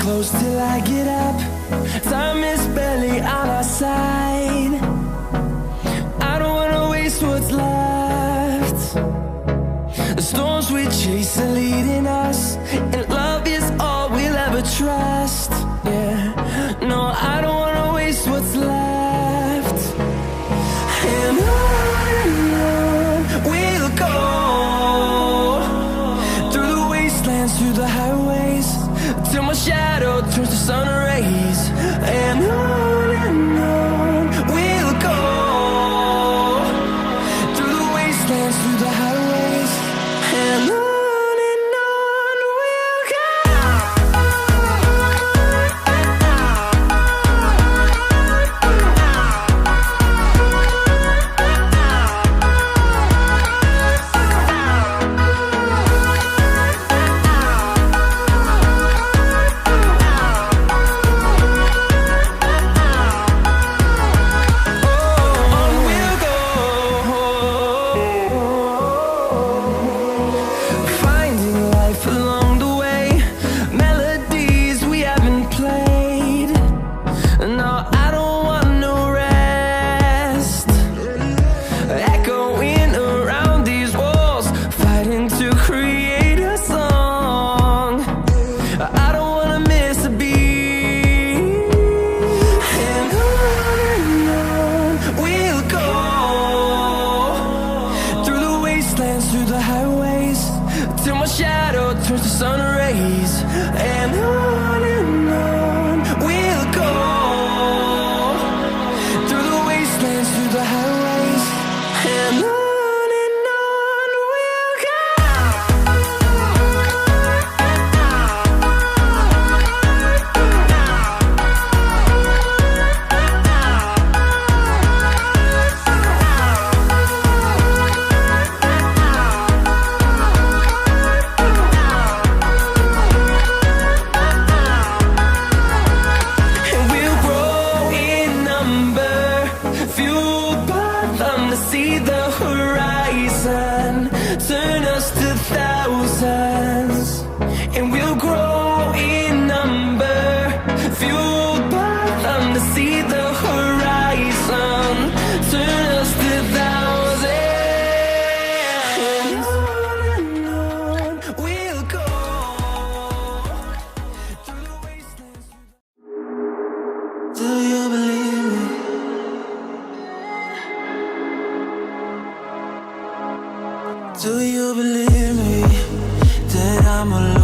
close till I get up. Time is barely on our side. I don't wanna waste what's left. The storms we chase are leading us, and love is all we'll ever trust. Yeah, no, I don't wanna waste what's left. And on we'll go, through the wastelands, through the highways, till my shadow turns to sun rays. And on we'll go, through the wastelands, through the highways, and on we'll go. Through the highways, till my shadow turns to sun rays. And on we'll go, through the wastelands, through the highways, and on we'll go. See the horizon turn us to thousands, and we'll grow in number, fueled by them to see the horizon turn us to thousands. And on we'll go, through the wastelands. Do you believe me? Do you believe me that I'm alive?